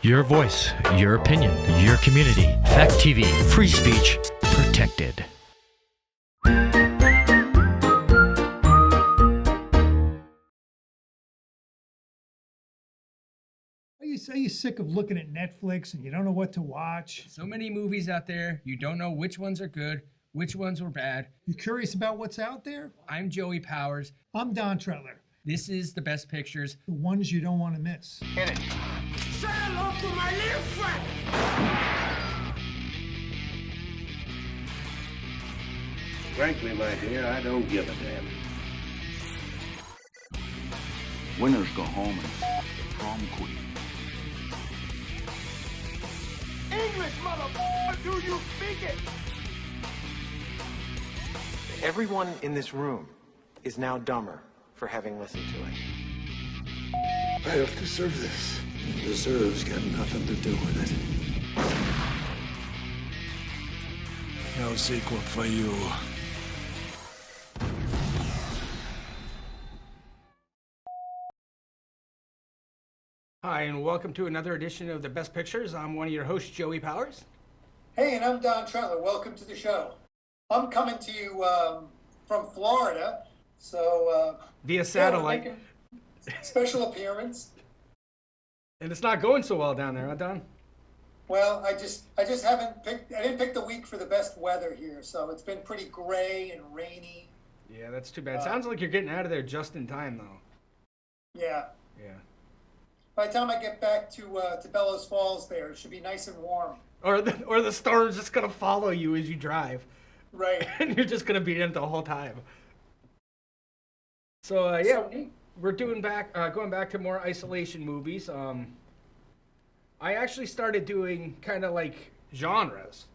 Your voice, your opinion, your community. Fact TV, free speech, protected. Are you sick of looking at Netflix and you don't know what to watch? So many movies out there, you don't know which ones are good, which ones were bad. You curious about what's out there? I'm Joey Powers. I'm Don Trettler. This is The Best Pictures. The ones you don't want to miss. Hit it. Say hello to my little friend. Frankly, my dear, I don't give a damn. Winners go home and the prom queen. English, motherfucker, do you speak it? Everyone in this room is now dumber for having listened to it. I don't deserve this. Deserves got nothing to do with it. No sequel for you. Hi, and welcome to another edition of The Best Pictures. I'm one of your hosts, Joey Powers. Hey, and I'm Don Trettler. Welcome to the show. I'm coming to you from Florida, so Via satellite. Yeah, special appearance. And it's not going so well down there, huh, Don? Well, I just haven't picked. I didn't pick the week for the best weather here, so it's been pretty gray and rainy. Yeah, that's too bad. Sounds like you're getting out of there just in time, though. Yeah. Yeah. By the time I get back to Bellows Falls, there it should be nice and warm. Or the storm's just gonna follow you as you drive. Right. And you're just gonna be in it the whole time. So yeah, we're going back to more isolation movies. I actually started doing kind of like genres,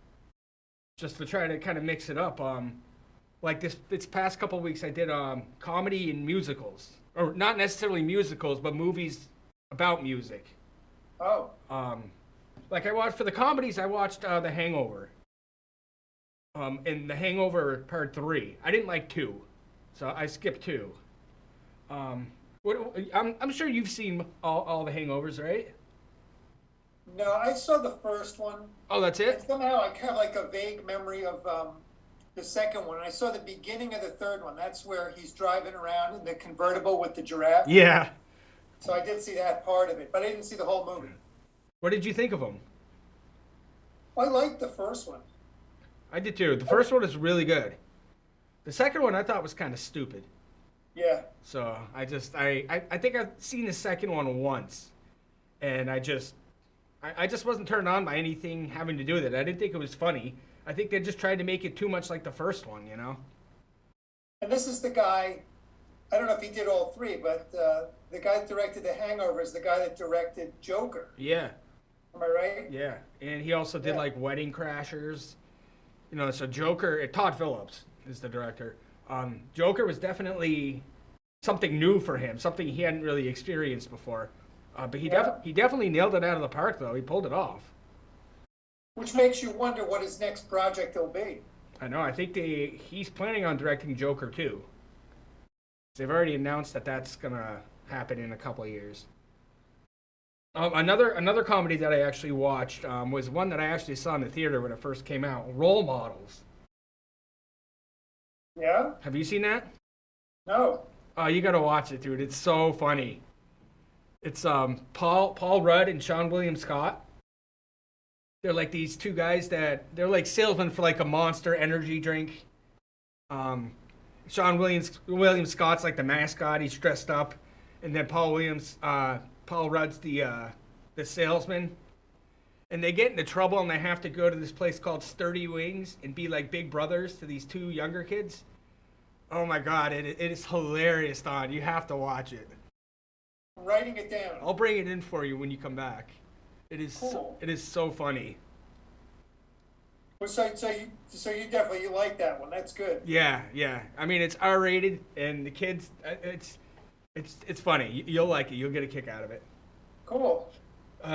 just to try to kind of mix it up. Like this past couple of weeks, I did comedy and musicals, or not necessarily musicals, but movies about music. Oh. Like I watched for the comedies, I watched The Hangover. And The Hangover Part 3. I didn't like 2, so I skipped 2. I'm sure you've seen all the Hangovers, right? No, I saw the first one. Oh, that's it? And somehow I have like a vague memory of the second one. I saw the beginning of the third one. That's where he's driving around in the convertible with the giraffe. Yeah. So I did see that part of it, but I didn't see the whole movie. What did you think of them? I liked the first one. I did too. The first one is really good. The second one I thought was kind of stupid. Yeah. So I think I've seen the second one once, and I just wasn't turned on by anything having to do with it. I didn't think it was funny. I think they just tried to make it too much like the first one, you know? And this is the guy, I don't know if he did all three, but the guy that directed The Hangover is the guy that directed Joker. Yeah. Am I right? Yeah. And he also did like Wedding Crashers. You know, so Joker, Todd Phillips is the director. Joker was definitely something new for him, something he hadn't really experienced before. But he definitely nailed it out of the park, though. He pulled it off. Which makes you wonder what his next project will be. I know. I think he's planning on directing Joker 2. They've already announced that that's going to happen in a couple of years. Another comedy that I actually watched was one that I actually saw in the theater when it first came out, Role Models. Yeah? Have you seen that? No. Oh, you got to watch it, dude. It's so funny. It's Paul Rudd and Sean William Scott. They're like these two guys they're like salesmen for like a Monster energy drink. Sean William Scott's like the mascot. He's dressed up, and then Paul Rudd's the salesman. And they get into trouble, and they have to go to this place called Sturdy Wings and be like big brothers to these two younger kids. Oh my God, it is hilarious, Don. You have to watch it. I'm writing it down. I'll bring it in for you when you come back. It is cool. It is so funny. Well, so you definitely like that one. That's good. Yeah. I mean, it's R-rated, and the kids, it's funny. You'll like it. You'll get a kick out of it. Cool.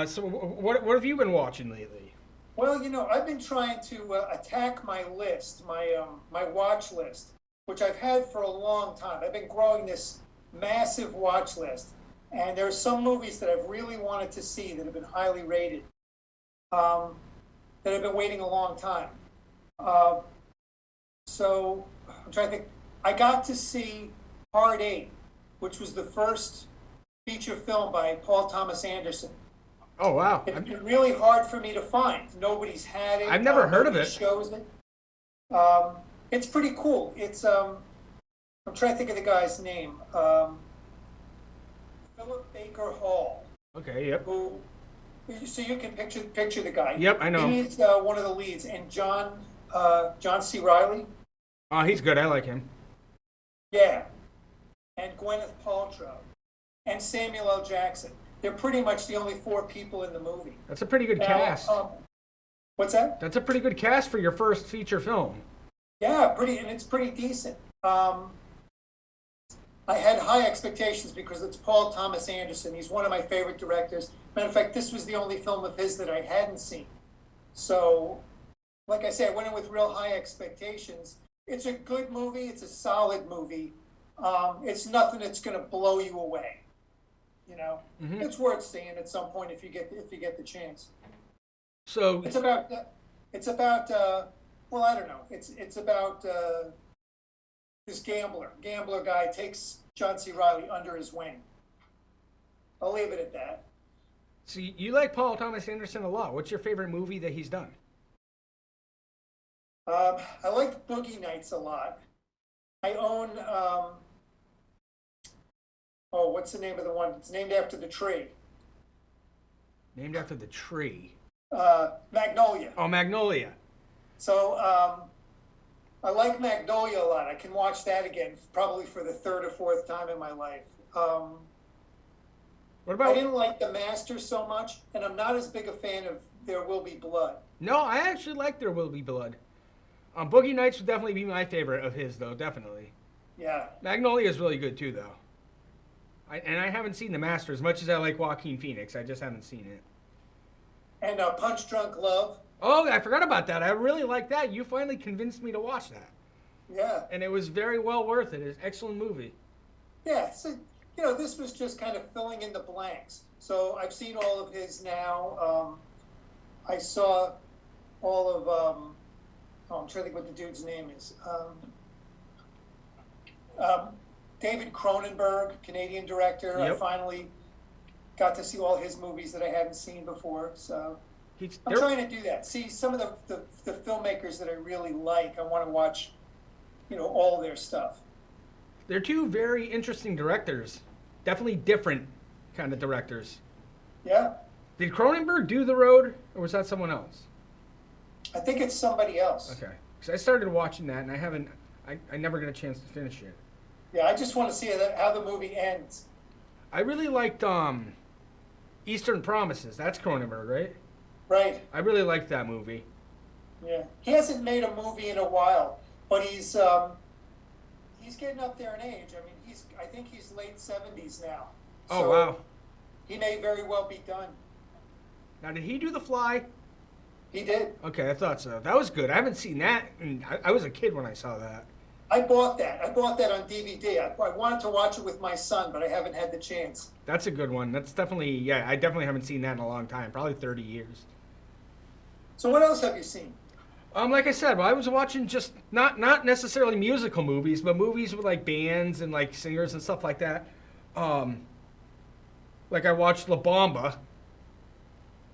So what have you been watching lately? Well, you know, I've been trying to attack my list, my watch list, which I've had for a long time. I've been growing this massive watch list. And there are some movies that I've really wanted to see that have been highly rated, that have been waiting a long time. So I'm trying to think. I got to see Hard Eight, which was the first feature film by Paul Thomas Anderson. Oh wow! It's been really hard for me to find. Nobody's had it. I've never heard of nobody it. Shows it. It's pretty cool. It's I'm trying to think of the guy's name. Philip Baker Hall. Okay. Yep. Who? So you can picture the guy. Yep, I know. He's one of the leads, and John C. Reilly. Oh, he's good. I like him. Yeah, and Gwyneth Paltrow, and Samuel L. Jackson. They're pretty much the only 4 people in the movie. That's a pretty good cast. What's that? That's a pretty good cast for your first feature film. Yeah, and it's pretty decent. I had high expectations because it's Paul Thomas Anderson. He's one of my favorite directors. Matter of fact, this was the only film of his that I hadn't seen. So, like I said, I went in with real high expectations. It's a good movie. It's a solid movie. It's nothing that's going to blow you away. You know, It's worth seeing at some point if you get the chance. So it's about well, I don't know. It's about this gambler guy takes John C. Reilly under his wing. I'll leave it at that. So you like Paul Thomas Anderson a lot. What's your favorite movie that he's done? I like Boogie Nights a lot. I own, what's the name of the one? It's named after the tree. Named after the tree. Magnolia. Oh, Magnolia. So I like Magnolia a lot. I can watch that again, probably for the 3rd or 4th time in my life. What about? I didn't like The Master so much, and I'm not as big a fan of There Will Be Blood. No, I actually like There Will Be Blood. Boogie Nights would definitely be my favorite of his, though, definitely. Yeah. Magnolia is really good, too, though. I haven't seen The Master as much as I like Joaquin Phoenix. I just haven't seen it. And Punch Drunk Love. Oh, I forgot about that. I really like that. You finally convinced me to watch that. Yeah. And it was very well worth it. It's an excellent movie. Yeah, so, this was just kind of filling in the blanks. So I've seen all of his now. I saw all of... I'm trying to think what the dude's name is. David Cronenberg, Canadian director. Yep. I finally got to see all his movies that I hadn't seen before. So I'm trying to do that. See some of the filmmakers that I really like. I want to watch, all their stuff. They're 2 very interesting directors. Definitely different kind of directors. Yeah. Did Cronenberg do The Road, or was that someone else? I think it's somebody else. Okay. Because I started watching that, and I never got a chance to finish it. Yeah, I just want to see how the movie ends. I really liked Eastern Promises. That's Cronenberg, right? Right. I really liked that movie. Yeah. He hasn't made a movie in a while, but he's getting up there in age. I mean, I think he's late 70s now. Oh, so wow. He may very well be done. Now, did he do The Fly? He did. Okay, I thought so. That was good. I haven't seen that, and I was a kid when I saw that. I bought that. I bought that on DVD. I wanted to watch it with my son, but I haven't had the chance. That's a good one. That's definitely, I definitely haven't seen that in a long time. Probably 30 years. So what else have you seen? Like I said, I was watching just not necessarily musical movies, but movies with like bands and like singers and stuff like that. Like I watched La Bamba,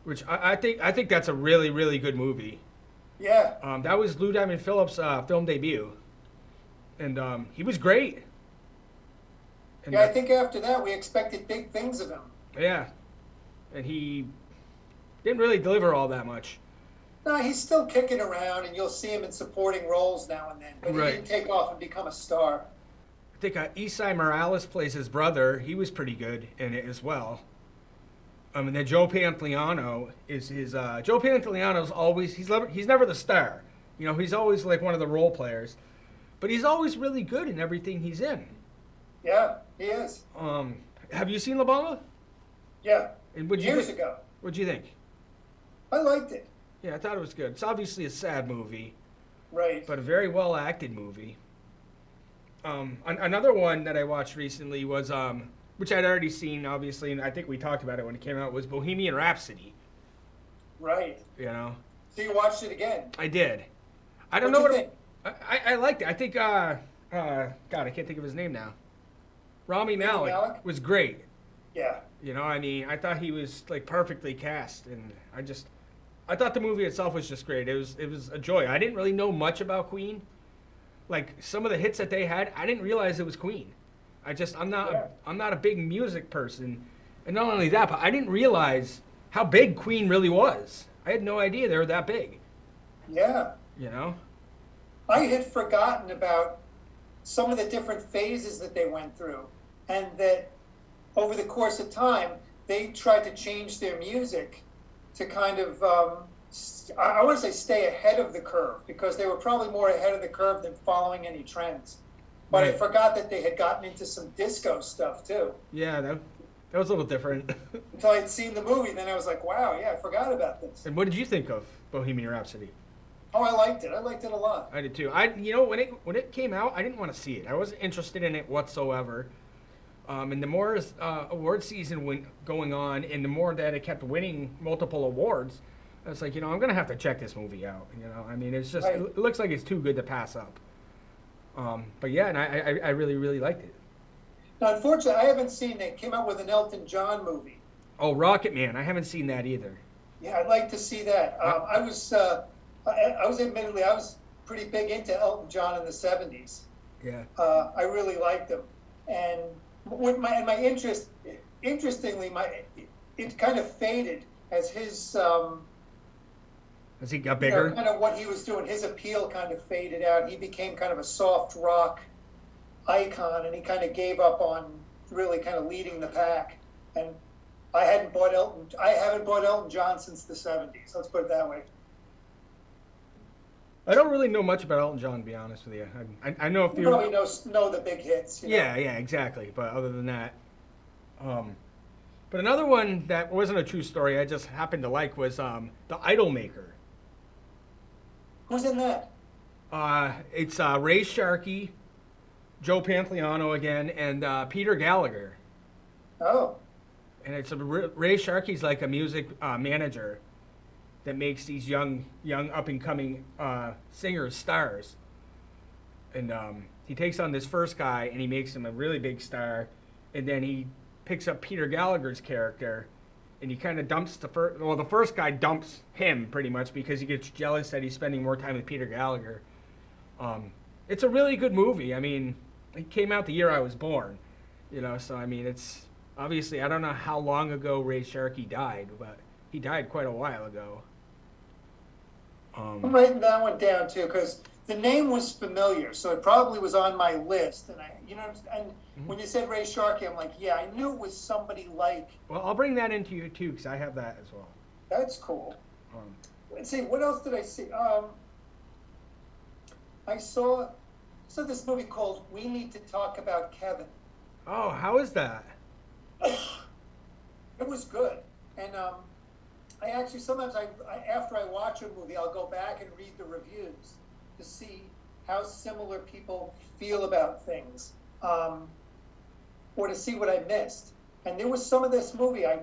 which I think that's a really, really good movie. Yeah. That was Lou Diamond Phillips' film debut, and he was great. And I think after that we expected big things of him. Yeah, and he didn't really deliver all that much. No, he's still kicking around, and you'll see him in supporting roles now and then. But Right. he didn't take off and become a star. I think Esai Morales plays his brother. He was pretty good in it as well. And then Joe Pantoliano is his. Joe Pantoliano's always he's never the star. He's always like one of the role players, but he's always really good in everything he's in. Yeah, he is. Have you seen La Bamba? Yeah. And Years ago. What'd you think? I liked it. Yeah, I thought it was good. It's obviously a sad movie, Right. but a very well acted movie. Another one that I watched recently was which I'd already seen, obviously, and I think we talked about it when it came out, was Bohemian Rhapsody. Right. You know, So you watched it again. I did. I don't What'd know you what think? I liked it. I think God, I can't think of his name now. Rami Malek Malek? was great. Yeah. You know, I mean, I thought he was like perfectly cast, and I thought the movie itself was just great. It was a joy. I didn't really know much about Queen. Like some of the hits that they had, I didn't realize it was Queen. I'm not a big music person, and not only that, but I didn't realize how big Queen really was. I had no idea they were that big. Yeah. You know? I had forgotten about some of the different phases that they went through, and that over the course of time, they tried to change their music to kind of, I want to say stay ahead of the curve, because they were probably more ahead of the curve than following any trends. But Right. I forgot that they had gotten into some disco stuff too. Yeah, that was a little different. Until I'd seen the movie, then I was like, wow, yeah, I forgot about this. And what did you think of Bohemian Rhapsody? Oh, I liked it. I liked it a lot. I did too. When it came out, I didn't want to see it. I wasn't interested in it whatsoever. And the more award season went going on, and the more that it kept winning multiple awards, I was like, I'm gonna have to check this movie out. I mean, it's just Right. it looks like it's too good to pass up. But yeah, and I really really liked it. Now, unfortunately, I haven't seen it. It came out with an Elton John movie. Oh, Rocket Man, I haven't seen that either. Yeah, I'd like to see that. I was pretty big into Elton John in the 70s. Yeah. I really liked him. And with my interest, interestingly, it kind of faded as his, As he got bigger. kind of what he was doing, his appeal kind of faded out. He became kind of a soft rock icon, and he kind of gave up on really kind of leading the pack. And I haven't bought Elton John since the 70s. Let's put it that way. I don't really know much about Elton John, to be honest with you. I know a You few. probably know the big hits. You know? Yeah, exactly. But other than that, but another one that wasn't a true story I just happened to like was The Idolmaker. Who's in that? It's Ray Sharkey, Joe Pantoliano again, and Peter Gallagher. Oh, And it's Ray Sharkey's like a music manager that makes these young up and coming singers stars. And he takes on this first guy and he makes him a really big star, and then he picks up Peter Gallagher's character, and he kind of dumps the first guy dumps him pretty much because he gets jealous that he's spending more time with Peter Gallagher. It's a really good movie. I mean, it came out the year I was born, so I mean, it's obviously, I don't know how long ago Ray Sharkey died, but he died quite a while ago. I'm writing that one down too, because the name was familiar, so it probably was on my list. And when you said Ray Sharkey, I'm like, yeah, I knew it was somebody like. Well, I'll bring that into you too, because I have that as well. That's cool. Let's see, what else did I see? I saw this movie called We Need to Talk About Kevin. Oh, how is that? It was good, and I actually sometimes after I watch a movie, I'll go back and read the reviews to see how similar people feel about things, or to see what I missed. And there was some of this movie I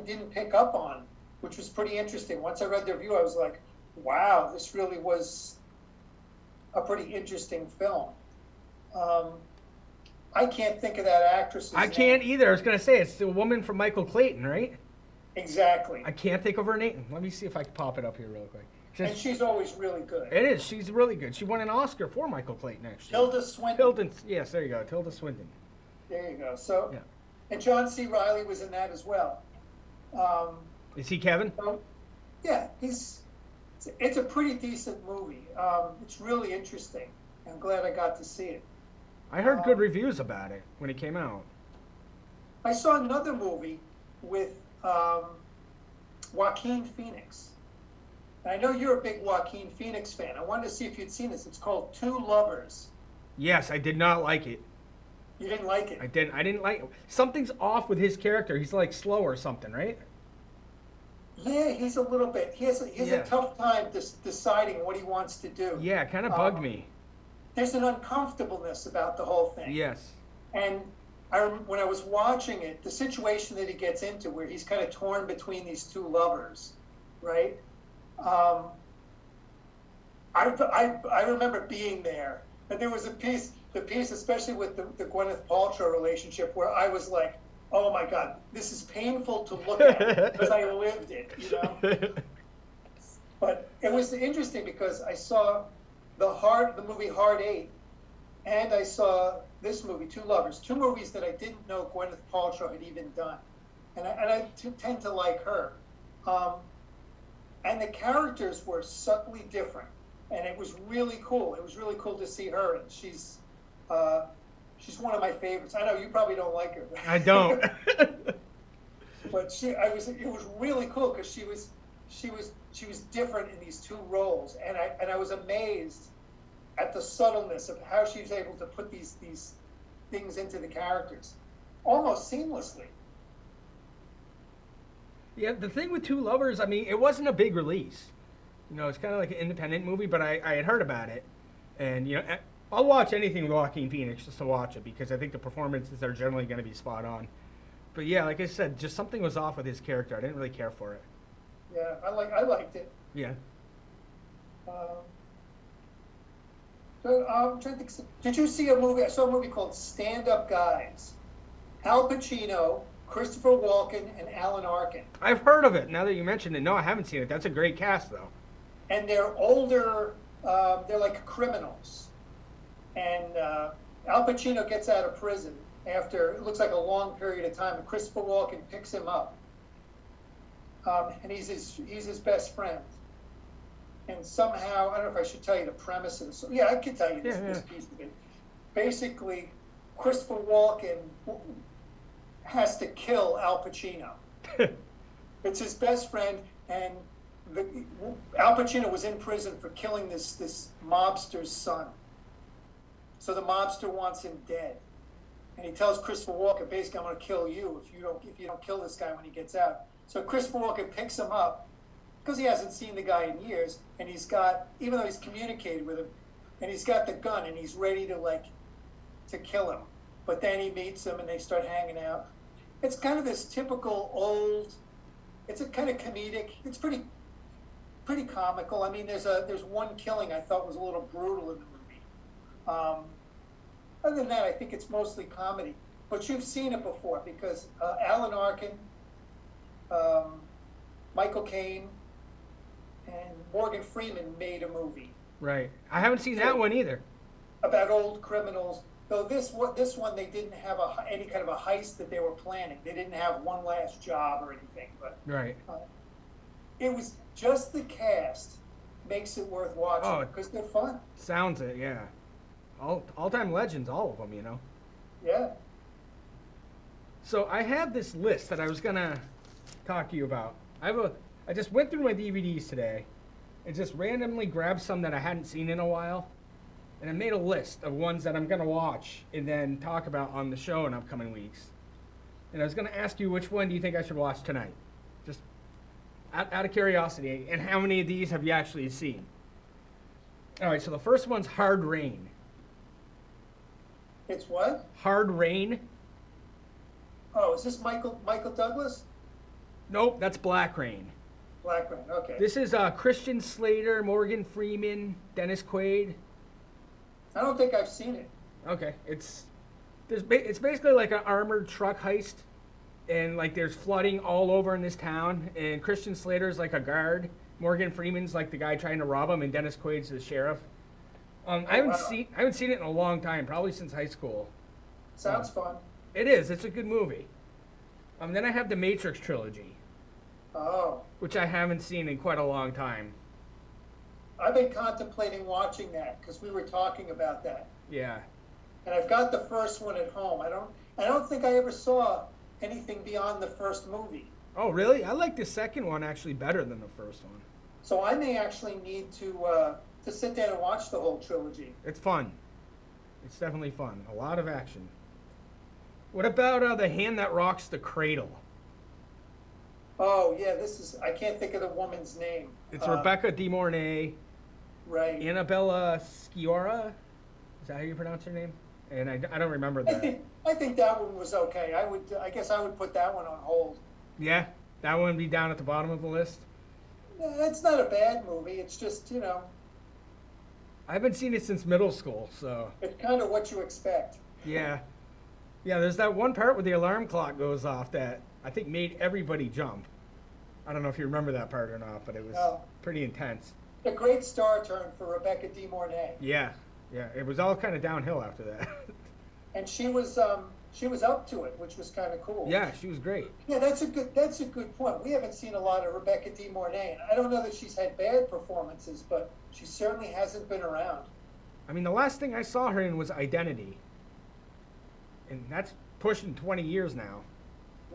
didn't pick up on, which was pretty interesting. Once I read the review, I was like, wow, this really was a pretty interesting film. I can't think of that actress's I name. can't either. I was going to say, it's the woman from Michael Clayton, right? Exactly. I can't think of her name. Let me see if I can pop it up here real quick. And she's always really good. It is. She's really good. She won an Oscar for Michael Clayton, actually. Tilda Swinton. Yes, there you go. Tilda Swinton. There you go. So, Yeah. and John C. Reilly was in that as well. Is he Kevin? So, yeah, it's a pretty decent movie. It's really interesting. I'm glad I got to see it. I heard good reviews about it when it came out. I saw another movie with Joaquin Phoenix. And I know you're a big Joaquin Phoenix fan. I wanted to see if you'd seen this. It's called Two Lovers. Yes, I did not like it. You didn't like it? I didn't like it. Something's off with his character. He's like slow or something, right? Yeah, he's a little bit. He has a tough time deciding what he wants to do. Yeah, it kind of bugged me. There's an uncomfortableness about the whole thing. Yes. And when I was watching it, the situation that he gets into, where he's kind of torn between these two lovers, right? I remember being there, and there was the piece, especially with the Gwyneth Paltrow relationship, where I was like, "Oh my God, this is painful to look at," because I lived it, you know. But it was interesting because I saw the movie Hard Eight, and I saw this movie, Two Lovers, two movies that I didn't know Gwyneth Paltrow had even done, and I tend to like her, and the characters were subtly different, and it was really cool. It was really cool to see her, and she's one of my favorites. I know you probably don't like her. I don't. But it was really cool because she was different in these two roles, and I was amazed at the subtleness of how she was able to put these things into the characters almost seamlessly. Yeah, the thing with Two Lovers, I mean, it wasn't a big release. You know, it's kind of like an independent movie, but I had heard about it, and you know, I'll watch anything with Joaquin Phoenix just to watch it because I think the performances are generally going to be spot on. But yeah, like I said, just something was off with his character. I didn't really care for it. Yeah, I liked it. Yeah. So I'm trying to think. Did you see a movie? I saw a movie called Stand Up Guys. Al Pacino, Christopher Walken, and Alan Arkin. I've heard of it. Now that you mentioned it, no, I haven't seen it. That's a great cast, though. And they're older. They're like criminals. And Al Pacino gets out of prison after it looks like a long period of time, and Christopher Walken picks him up. And he's his best friend. And somehow, I don't know if I should tell you the premise of this. Yeah, I can tell you this piece of it. Basically, Christopher Walken has to kill Al Pacino. It's his best friend, and Al Pacino was in prison for killing this mobster's son. So the mobster wants him dead. And he tells Christopher Walken, basically, "I'm going to kill you if you don't kill this guy when he gets out." So Christopher Walken picks him up, because he hasn't seen the guy in years, and even though he's communicated with him, and he's got the gun, and he's ready to kill him. But then he meets him, and they start hanging out. It's kind of this typical old, it's a kind of comedic, it's pretty comical. I mean, there's one killing I thought was a little brutal in the movie. Other than that, I think it's mostly comedy. But you've seen it before, because Alan Arkin, Michael Caine, and Morgan Freeman made a movie. Right. I haven't seen that one either. About old criminals. Though this one, they didn't have any kind of a heist that they were planning. They didn't have one last job or anything. But right. It was just the cast makes it worth watching because they're fun. Sounds it, yeah. All-time legends, all of them, you know. Yeah. So I have this list that I was gonna talk to you about. I just went through my DVDs today and just randomly grabbed some that I hadn't seen in a while, and I made a list of ones that I'm gonna watch and then talk about on the show in upcoming weeks. And I was gonna ask you, which one do you think I should watch tonight? Just out of curiosity, and how many of these have you actually seen? All right, so the first one's Hard Rain. It's what? Hard Rain. Oh, is this Michael Douglas? Nope, that's Black Rain. Black Rain, okay. This is Christian Slater, Morgan Freeman, Dennis Quaid. I don't think I've seen it. Okay, it's basically like an armored truck heist, and like there's flooding all over in this town, and Christian Slater's like a guard, Morgan Freeman's like the guy trying to rob him, and Dennis Quaid's the sheriff. I haven't seen it in a long time, probably since high school. Sounds fun. It is. It's a good movie. Then I have the Matrix trilogy. Oh. Which I haven't seen in quite a long time. I've been contemplating watching that because we were talking about that. Yeah. And I've got the first one at home. I don't think I ever saw anything beyond the first movie. Oh, really? I like the second one actually better than the first one. So I may actually need to sit down and watch the whole trilogy. It's fun. It's definitely fun. A lot of action. What about The Hand That Rocks the Cradle? Oh, yeah, I can't think of the woman's name. It's Rebecca De Mornay. Right. Annabella Sciorra? Is that how you pronounce her name? and I don't remember I that. think that one was okay. I guess I would put that one on hold. Yeah, that one would be down at the bottom of the list. Yeah, it's not a bad movie. It's just, you know, I haven't seen it since middle school, so it's kind of what you expect. yeah. Yeah, there's that one part where the alarm clock goes off that I think made everybody jump. I don't know if you remember that part or not, but it was No. pretty intense. A great star turn for Rebecca De Mornay. Yeah, it was all kind of downhill after that. And she was up to it, which was kind of cool. Yeah, she was great. Yeah, that's a good point. We haven't seen a lot of Rebecca De Mornay, and I don't know that she's had bad performances, but she certainly hasn't been around. I mean, the last thing I saw her in was Identity, and that's pushing 20 years now.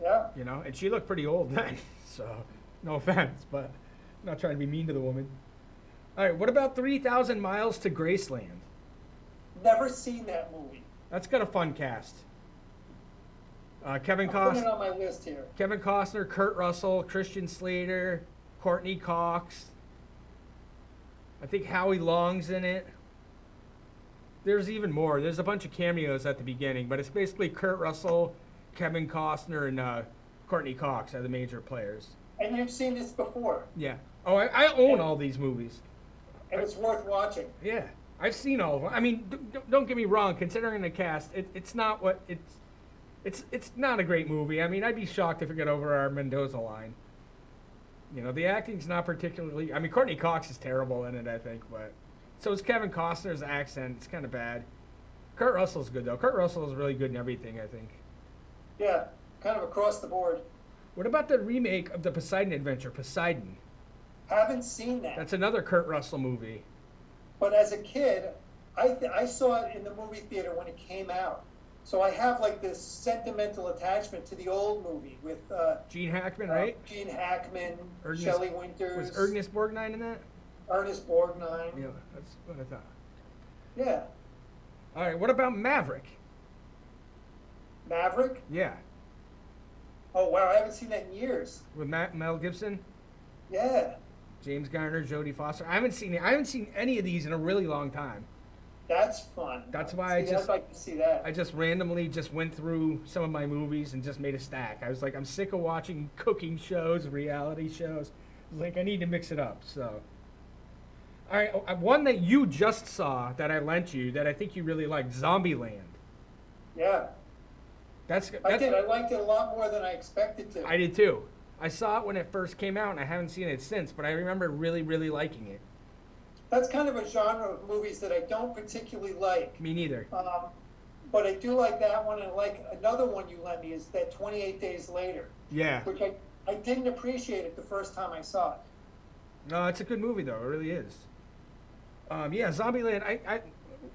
Yeah. You know, and she looked pretty old then. So, no offense, but I'm not trying to be mean to the woman. All right, what about 3,000 Miles to Graceland? Never seen that movie. That's got a fun cast. Kevin I'm putting it Costner, on my list here. Kevin Costner, Kurt Russell, Christian Slater, Courtney Cox. I think Howie Long's in it. There's even more. There's a bunch of cameos at the beginning, but it's basically Kurt Russell, Kevin Costner, and Courtney Cox are the major players. And you've seen this before, Yeah. Oh, I own all these movies. and it's worth watching. Yeah, I've seen all of them. I mean, don't get me wrong. Considering the cast, it's not what it's not a great movie. I mean, I'd be shocked if it got over our Mendoza line. You know, the acting's not particularly. I mean, Courtney Cox is terrible in it, I think, but so is Kevin Costner's accent. It's kind of bad. Kurt Russell's good though. Kurt Russell is really good in everything, I think. Yeah, kind of across the board. What about the remake of the Poseidon Adventure, Poseidon? Haven't seen that. That's another Kurt Russell movie. But as a kid, I saw it in the movie theater when it came out. So I have like this sentimental attachment to the old movie with Gene Hackman, right? Gene Hackman, Ernest- Shelley Winters, Was Ernest Borgnine in that? Ernest Borgnine. Yeah, that's what I thought. Yeah. All right, what about Maverick? Maverick? Yeah, Oh wow, I haven't seen that in years. with Mel Gibson, Yeah. James Garner, Jodie Foster. I haven't seen any of these in a really long time. That's fun. That's why See, I'd like to see that. I just randomly went through some of my movies and just made a stack. I was like, I'm sick of watching cooking shows, reality shows. I was like, I need to mix it up. So, all right, one that you just saw that I lent you that I think you really liked, Zombieland. Yeah. That's I did. I liked it a lot more than I expected to. I did too. I saw it when it first came out, and I haven't seen it since. But I remember really, really liking it. That's kind of a genre of movies that I don't particularly like. Me neither. But I do like that one, and I like another one you lent me is that 28 Days Later, Yeah. which I didn't appreciate it the first time I saw it. No, it's a good movie though. It really is. Yeah, Zombieland.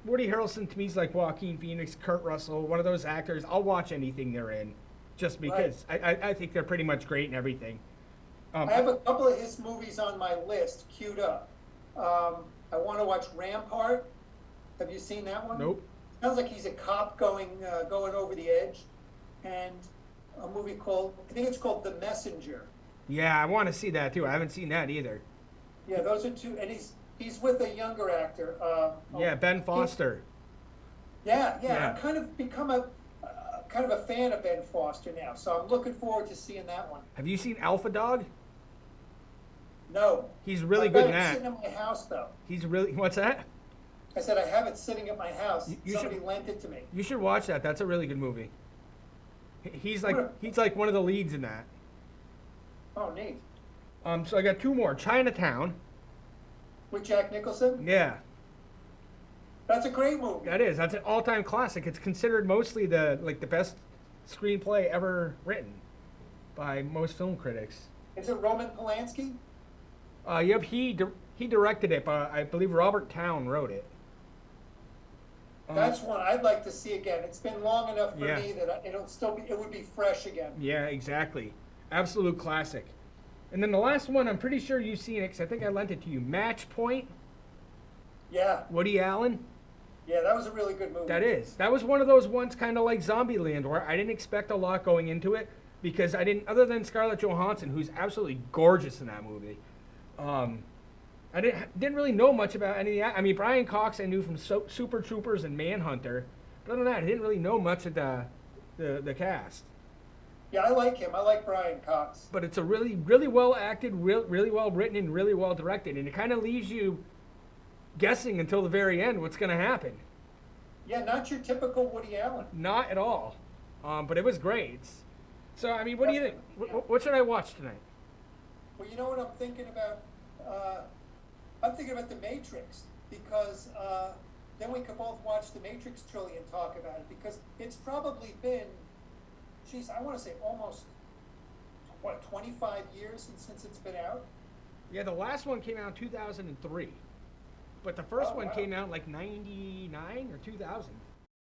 Woody Harrelson to me is like Joaquin Phoenix, Kurt Russell, one of those actors. I'll watch anything they're in, just because I think they're pretty much great in everything. I have a couple of his movies on my list queued up. I want to watch Rampart. Have you seen that one? Nope. Sounds like he's a cop going over the edge, and a movie called I think it's called The Messenger. Yeah, I want to see that too. I haven't seen that either. Yeah, those are two, and he's with a younger actor. Yeah, Ben Foster. Yeah. Yeah. I've kind of become a fan of Ben Foster now, so I'm looking forward to seeing that one. Have you seen Alpha Dog? No. He's really I've good got in it that. sitting in my house, though. He's really. What's that? I said I have it sitting at my house. You Somebody should- lent it to me. You should watch that. That's a really good movie. He's like one of the leads in that. Oh, neat. So I got two more. Chinatown. With Jack Nicholson? Yeah, That's a great movie. that is. That's an all-time classic. It's considered mostly the best screenplay ever written by most film critics. Is it Roman Polanski? Yep, he directed it, but I believe Robert Towne wrote it. That's one I'd like to see again. It's been long enough for Yeah. me that it would be fresh again. Yeah, exactly. Absolute classic. And then the last one, I'm pretty sure you've seen it because I think I lent it to you. Match Point, Yeah, Woody Allen. yeah, that was a really good movie. That is. That was one of those ones kind of like Zombieland where I didn't expect a lot going into it because I didn't, other than Scarlett Johansson, who's absolutely gorgeous in that movie. I didn't really know much about any of that. I mean, Brian Cox I knew from Super Troopers and Manhunter, But other than that, I didn't really know much of the cast. Yeah, I like him. I like Brian Cox. But it's a really, really well acted, really well written, and really well directed. And it kind of leaves you guessing until the very end what's going to happen. Yeah, not your typical Woody Allen. Not at all. But it was great. So, I mean, what do you think? What should I watch tonight? Well, you know what I'm thinking about? I'm thinking about The Matrix, because then we could both watch The Matrix trilogy and talk about it, because it's probably been, geez, I want to say almost, 25 years since it's been out? Yeah, the last one came out in 2003. But the first one wow. came out like 99 or 2000.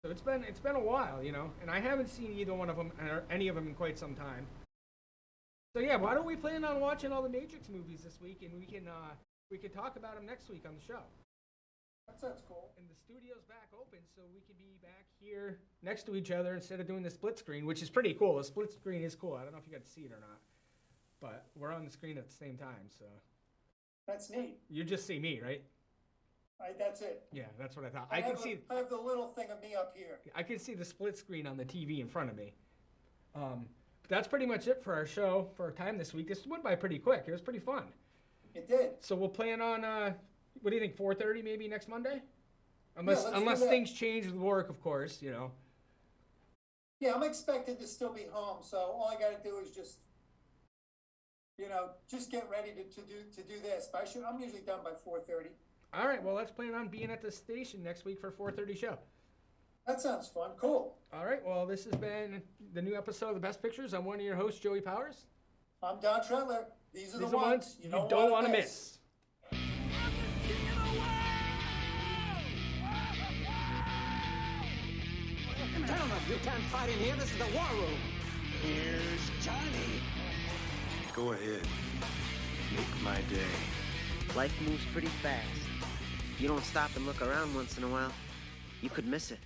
So it's been a while, you know, and I haven't seen either one of them or any of them in quite some time. So yeah, why don't we plan on watching all the Matrix movies this week, and we can talk about them next week on the show. That sounds cool. And the studio's back open, so we can be back here next to each other instead of doing the split screen, which is pretty cool. The split screen is cool. I don't know if you got to see it or not, but we're on the screen at the same time, so. That's neat. You just see me, right? That's it. Yeah, that's what I thought. I have the little thing of me up here. I can see the split screen on the TV in front of me. That's pretty much it for our show, for our time this week. This went by pretty quick. It was pretty fun. It did. So we'll plan on, what do you think, 4:30 maybe next Monday? Unless do things change with work, of course, you know. Yeah, I'm expected to still be home, so all I got to do is just, just get ready to do this. But I'm usually done by 4:30. All right, well, let's plan on being at the station next week for 4:30 show. That sounds fun. Cool. All right, well, this has been the new episode of The Best Pictures. I'm one of your hosts, Joey Powers. I'm Don Trentler. These are the These are ones you don't want to miss. Gentlemen, you can't fight in here. This is the war room. Here's Johnny. Go ahead. Make my day. Life moves pretty fast. If you don't stop and look around once in a while, you could miss it.